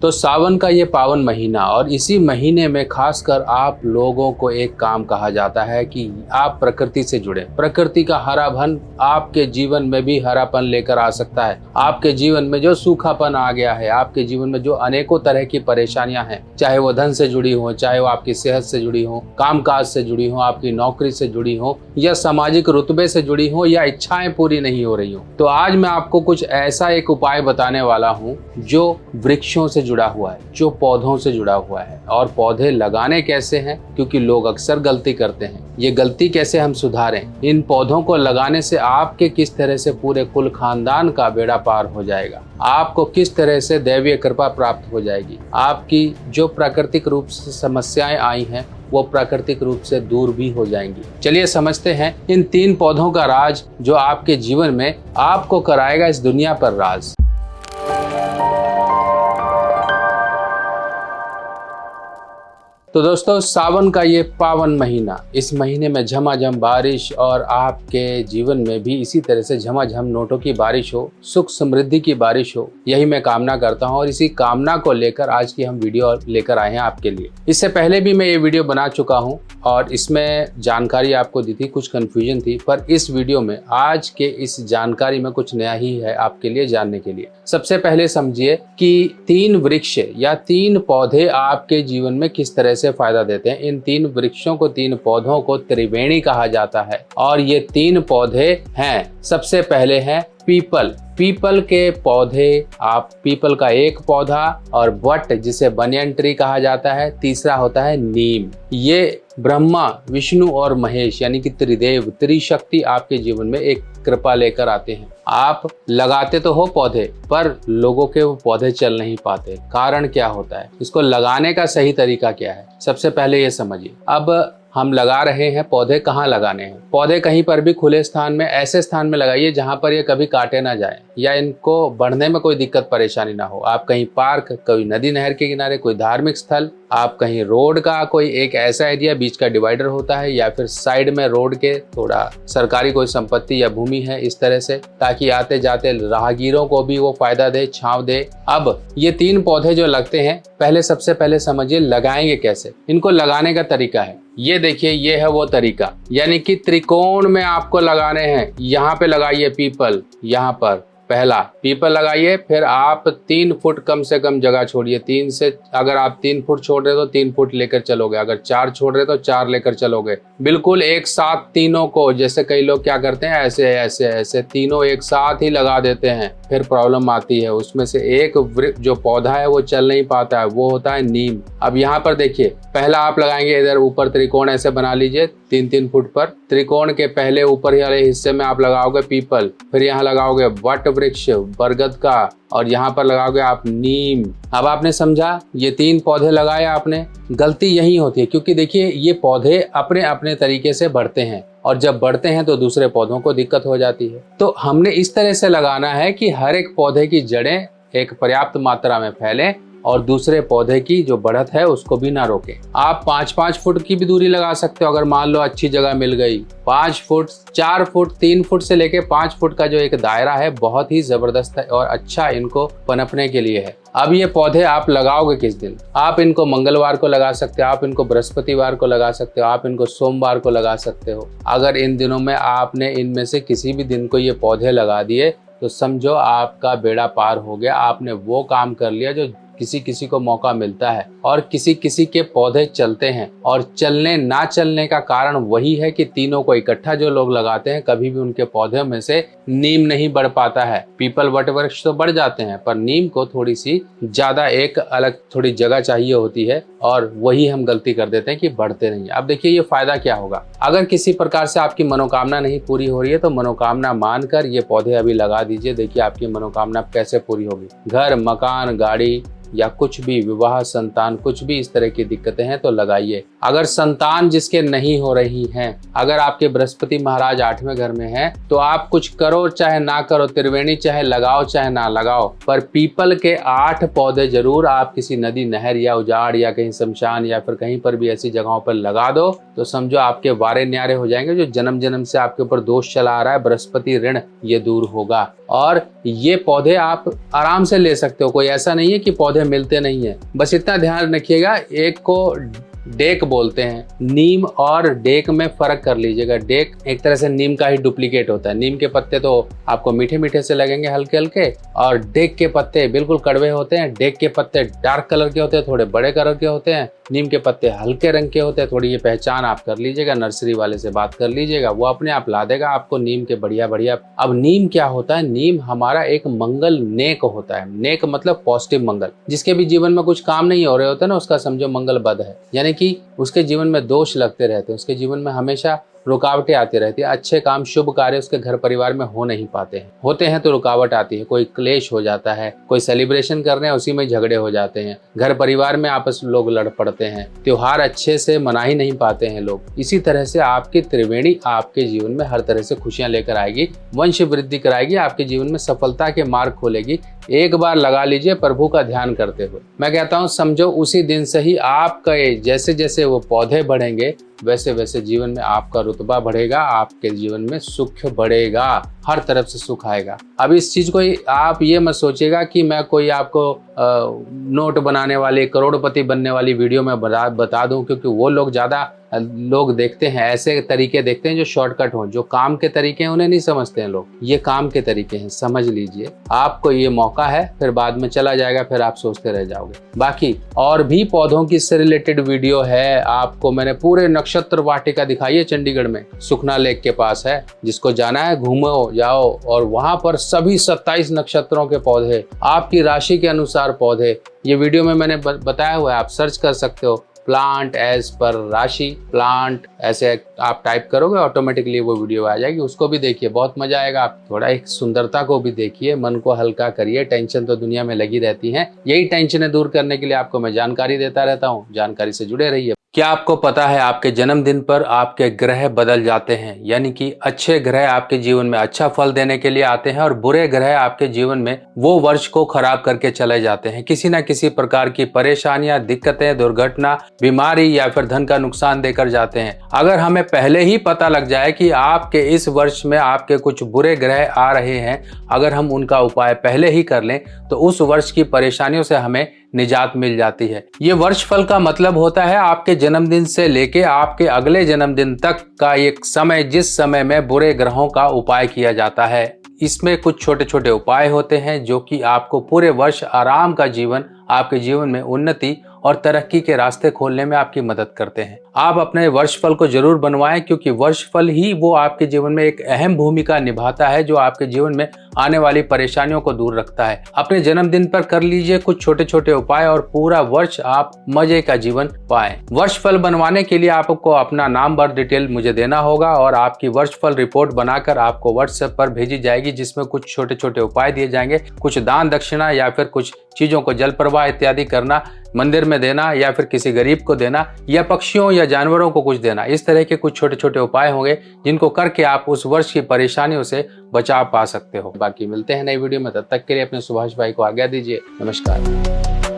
तो सावन का ये पावन महीना और इसी महीने में खासकर आप लोगों को एक काम कहा जाता है कि आप प्रकृति से जुड़े। प्रकृति का हरापन आपके जीवन में भी हरापन लेकर आ सकता है। आपके जीवन में जो सूखापन आ गया है, आपके जीवन में जो अनेकों तरह की परेशानियां हैं, चाहे वो धन से जुड़ी हो, चाहे वो आपकी सेहत से जुड़ी हो, कामकाज से जुड़ी हो, आपकी नौकरी से जुड़ी हो, या सामाजिक रुतबे से जुड़ी हो, या इच्छाएं पूरी नहीं हो रही हो, तो आज मैं आपको कुछ ऐसा एक उपाय बताने वाला हूं जो वृक्षों से जुड़ा हुआ है, जो पौधों से जुड़ा हुआ है। और पौधे लगाने कैसे हैं, क्योंकि लोग अक्सर गलती करते हैं। ये गलती कैसे हम सुधारें, इन पौधों को लगाने से आपके किस तरह से पूरे कुल खानदान का बेड़ा पार हो जाएगा, आपको किस तरह से दैवीय कृपा प्राप्त हो जाएगी, आपकी जो प्राकृतिक रूप से समस्याएं आई हैं वो प्राकृतिक रूप से दूर भी हो जाएंगी। चलिए समझते हैं इन 3 पौधों का राज जो आपके जीवन में आपको कराएगा इस दुनिया पर राज। तो दोस्तों, सावन का ये पावन महीना, इस महीने में झमाझम बारिश और आपके जीवन में भी इसी तरह से झमाझम नोटों की बारिश हो, सुख समृद्धि की बारिश हो, यही मैं कामना करता हूं। और इसी कामना को लेकर आज की हम वीडियो लेकर आए हैं आपके लिए। इससे पहले भी मैं ये वीडियो बना चुका हूं और इसमें जानकारी आपको दी थी, कुछ कन्फ्यूजन थी, पर इस वीडियो में आज के इस जानकारी में कुछ नया ही है आपके लिए जानने के लिए। सबसे पहले समझिए कि 3 वृक्ष या 3 पौधे आपके जीवन में किस तरह से फायदा देते हैं। इन 3 वृक्षों को, 3 पौधों को त्रिवेणी कहा जाता है। और ये 3 पौधे हैं, सबसे पहले है पीपल। पीपल के पौधे, आप पीपल का एक पौधा, और वट जिसे बनियन ट्री कहा जाता है, तीसरा होता है नीम। ये ब्रह्मा, विष्णु और महेश यानी कि त्रिदेव, त्रिशक्ति आपके जीवन में एक कृपा लेकर आते हैं। आप लगाते तो हो पौधे, पर लोगों के वो पौधे चल नहीं पाते। कारण क्या होता है, इसको लगाने का सही तरीका क्या है, सबसे पहले ये समझिए। अब हम लगा रहे हैं पौधे, कहाँ लगाने हैं? पौधे कहीं पर भी खुले स्थान में, ऐसे स्थान में लगाइए जहां पर ये कभी काटे ना जाए या इनको बढ़ने में कोई दिक्कत परेशानी ना हो। आप कहीं पार्क, कोई नदी नहर के किनारे, कोई धार्मिक स्थल, आप कहीं रोड का कोई एक ऐसा एरिया, बीच का डिवाइडर होता है, या फिर साइड में रोड के थोड़ा सरकारी कोई संपत्ति या भूमि है, इस तरह से, ताकि आते जाते राहगीरों को भी वो फायदा दे, छांव दे। अब ये 3 पौधे जो लगते हैं, पहले सबसे पहले समझिए लगाएंगे कैसे। इनको लगाने का तरीका है, ये देखिए, ये है वो तरीका, यानी कि त्रिकोण में आपको लगाने हैं। यहाँ पे लगाइए पीपल, यहाँ पर पहला पीपल लगाइए, फिर आप 3 फुट कम से कम जगह छोड़िए। 3 से, अगर आप 3 फुट छोड़ रहे हो तो 3 फुट लेकर चलोगे, अगर 4 छोड़ रहे तो 4 लेकर चलोगे। बिल्कुल एक साथ तीनों को, जैसे कई लोग क्या करते हैं, ऐसे ऐसे ऐसे तीनों एक साथ ही लगा देते हैं, फिर प्रॉब्लम आती है। उसमें से एक जो पौधा है वो चल नहीं पाता है, वो होता है नीम। अब यहाँ पर देखिए, पहला आप लगाएंगे इधर ऊपर त्रिकोण ऐसे बना लीजिए 3-3 फुट पर। त्रिकोण के पहले ऊपर वाले हिस्से में आप लगाओगे पीपल, फिर यहाँ लगाओगे वट वृक्ष, बरगद का, और यहाँ पर लगाओगे आप नीम। अब आपने समझा, ये 3 पौधे लगाए आपने। गलती यही होती है, क्योंकि देखिए ये पौधे अपने अपने तरीके से बढ़ते हैं, और जब बढ़ते हैं तो दूसरे पौधों को दिक्कत हो जाती है। तो हमने इस तरह से लगाना है कि हर एक पौधे की जड़ें एक पर्याप्त मात्रा में फैलें और दूसरे पौधे की जो बढ़त है उसको भी ना रोके। आप 5-5 फुट की भी दूरी लगा सकते हो, अगर मान लो अच्छी जगह मिल गई। 5 फुट, 4 फुट, 3 फुट से लेके 5 फुट का जो एक दायरा है, बहुत ही जबरदस्त है और अच्छा इनको पनपने के लिए है। अब ये पौधे आप लगाओगे किस दिन? आप इनको मंगलवार को लगा सकते हो, आप इनको बृहस्पतिवार को लगा सकते हो, आप इनको सोमवार को लगा सकते हो। अगर इन दिनों में आपने इनमें से किसी भी दिन को ये पौधे लगा दिए तो समझो आपका बेड़ा पार हो गया। आपने वो काम कर लिया जो किसी किसी को मौका मिलता है, और किसी किसी के पौधे चलते हैं। और चलने ना चलने का कारण वही है कि तीनों को इकट्ठा जो लोग लगाते हैं, कभी भी उनके पौधे में से नीम नहीं बढ़ पाता है। पीपल वट वृक्ष तो बढ़ जाते हैं, पर नीम को थोड़ी सी ज्यादा एक अलग थोड़ी जगह चाहिए होती है, और वही हम गलती कर देते हैं कि बढ़ते नहीं। अब देखिए ये फायदा क्या होगा। अगर किसी प्रकार से आपकी मनोकामना नहीं पूरी हो रही है तो मनोकामना मानकर ये पौधे अभी लगा दीजिए। देखिए आपकी मनोकामना कैसे पूरी होगी। घर, मकान, गाड़ी या कुछ भी, विवाह, संतान, कुछ भी इस तरह की दिक्कतें हैं तो लगाइए। अगर संतान जिसके नहीं हो रही हैं, अगर आपके बृहस्पति महाराज 8वें घर में हैं, तो आप कुछ करो चाहे ना करो, त्रिवेणी चाहे लगाओ चाहे ना लगाओ, पर पीपल के 8 पौधे जरूर आप किसी नदी, नहर या उजाड़ या कहीं शमशान या फिर कहीं पर भी ऐसी जगहों पर लगा दो, तो समझो आपके वारे न्यारे हो जाएंगे। जो जन्म जन्म से आपके ऊपर दोष चला आ रहा है, बृहस्पति ऋण, ये दूर होगा। और ये पौधे आप आराम से ले सकते हो, कोई ऐसा नहीं है कि पौधे मिलते नहीं है। बस इतना ध्यान रखिएगा, एक को डेक बोलते हैं, नीम और डेक में फर्क कर लीजिएगा। डेक एक तरह से नीम का ही डुप्लीकेट होता है। नीम के पत्ते तो आपको मीठे मीठे से लगेंगे, हल्के हल्के, और डेक के पत्ते बिल्कुल कड़वे होते हैं। डेक के पत्ते डार्क कलर के होते हैं, थोड़े बड़े कलर के होते हैं। नीम के पत्ते हल्के रंग के होते हैं। थोड़ी ये पहचान आप कर लीजिएगा, नर्सरी वाले से बात कर लीजिएगा, वो अपने आप ला देगा आपको नीम के बढ़िया बढ़िया। अब नीम क्या होता है? नीम हमारा एक मंगल नेक होता है। नेक मतलब पॉजिटिव मंगल। जिसके भी जीवन में कुछ काम नहीं हो रहे होते ना, उसका समझो मंगल बद है, यानी कि उसके जीवन में दोष लगते रहते हैं, उसके जीवन में हमेशा रुकावटें आती रहती है। अच्छे काम, शुभ कार्य उसके घर परिवार में हो नहीं पाते हैं, होते हैं तो रुकावट आती है, कोई क्लेश हो जाता है, कोई सेलिब्रेशन कर रहे हैं उसी में झगड़े हो जाते हैं, घर परिवार में आपस में लोग लड़ पड़ते हैं, त्योहार अच्छे से मना ही नहीं पाते हैं लोग। इसी तरह से आपकी त्रिवेणी आपके जीवन में हर तरह से खुशियां लेकर आएगी, वंश वृद्धि कराएगी, आपके जीवन में सफलता के मार्ग खोलेगी। एक बार लगा लीजिए प्रभु का ध्यान करते हुए। मैं कहता हूँ समझो उसी दिन से ही आपका जैसे जैसे वो पौधे बढ़ेंगे वैसे वैसे जीवन में आपका रुतबा बढ़ेगा, आपके जीवन में सुख बढ़ेगा, हर तरफ से सुख आएगा। अब इस चीज को आप ये मत सोचिएगा कि मैं कोई आपको नोट बनाने वाली, करोड़पति बनने वाली वीडियो में बता दूं, क्योंकि वो लोग ज्यादा लोग देखते हैं, ऐसे तरीके देखते हैं जो शॉर्टकट हो। जो काम के तरीके हैं उन्हें नहीं समझते हैं लोग, ये काम के तरीके हैं, समझ लीजिए। आपको ये मौका है, फिर बाद में चला जाएगा, फिर आप सोचते रह जाओगे। बाकी और भी पौधों की से रिलेटेड वीडियो है, आपको मैंने पूरे नक्षत्र वाटिका दिखाई है, चंडीगढ़ में सुखना लेक के पास है। जिसको जाना है घूमो जाओ, और वहां पर सभी 27 नक्षत्रों के पौधे, आपकी राशि के अनुसार पौधे, ये वीडियो में मैंने बताया हुआ है, आप सर्च कर सकते हो। प्लांट एज पर राशि, प्लांट ऐसे आप टाइप करोगे ऑटोमेटिकली वो वीडियो आ जाएगी, उसको भी देखिए, बहुत मजा आएगा। आप थोड़ा एक सुंदरता को भी देखिए, मन को हल्का करिए। टेंशन तो दुनिया में लगी रहती है, यही टेंशनें दूर करने के लिए आपको मैं जानकारी देता रहता हूँ। जानकारी से जुड़े रहिए। क्या आपको पता है आपके जन्मदिन पर आपके ग्रह बदल जाते हैं, यानी कि अच्छे ग्रह आपके जीवन में अच्छा फल देने के लिए आते हैं और बुरे ग्रह आपके जीवन में वो वर्ष को खराब करके चले जाते हैं। किसी न किसी प्रकार की परेशानियां, दिक्कतें, दुर्घटना, बीमारी या फिर धन का नुकसान देकर जाते हैं। अगर हमें पहले ही पता लग जाए कि आपके इस वर्ष में आपके कुछ बुरे ग्रह आ रहे हैं, अगर हम उनका उपाय पहले ही कर लें तो उस वर्ष की परेशानियों से हमें निजात मिल जाती है। ये वर्ष फल का मतलब होता है आपके जन्मदिन से लेके आपके अगले जन्मदिन तक का एक समय, जिस समय में बुरे ग्रहों का उपाय किया जाता है। इसमें कुछ छोटे छोटे उपाय होते हैं जो कि आपको पूरे वर्ष आराम का जीवन, आपके जीवन में उन्नति और तरक्की के रास्ते खोलने में आपकी मदद करते हैं। आप अपने वर्षफल को जरूर बनवाएं, क्योंकि वर्षफल ही वो आपके जीवन में एक अहम भूमिका निभाता है, जो आपके जीवन में आने वाली परेशानियों को दूर रखता है। अपने जन्मदिन पर कर लीजिए कुछ छोटे छोटे उपाय और पूरा वर्ष आप मजे का जीवन पाएं। वर्षफल बनवाने के लिए आपको अपना नाम, बर्थ डिटेल मुझे देना होगा और आपकी वर्षफल रिपोर्ट बनाकर आपको व्हाट्सएप पर भेजी जाएगी, जिसमें कुछ छोटे छोटे उपाय दिए जाएंगे। कुछ दान दक्षिणा या फिर कुछ चीजों को जल प्रवाह इत्यादि करना, मंदिर में देना या फिर किसी गरीब को देना या पक्षियों या जानवरों को कुछ देना। इस तरह के कुछ छोटे छोटे उपाय होंगे जिनको करके आप उस वर्ष की परेशानियों से बचाव पा सकते हो। बाकी मिलते हैं नई वीडियो में, तब तक के लिए अपने सुभाष भाई को आज्ञा दीजिए। नमस्कार।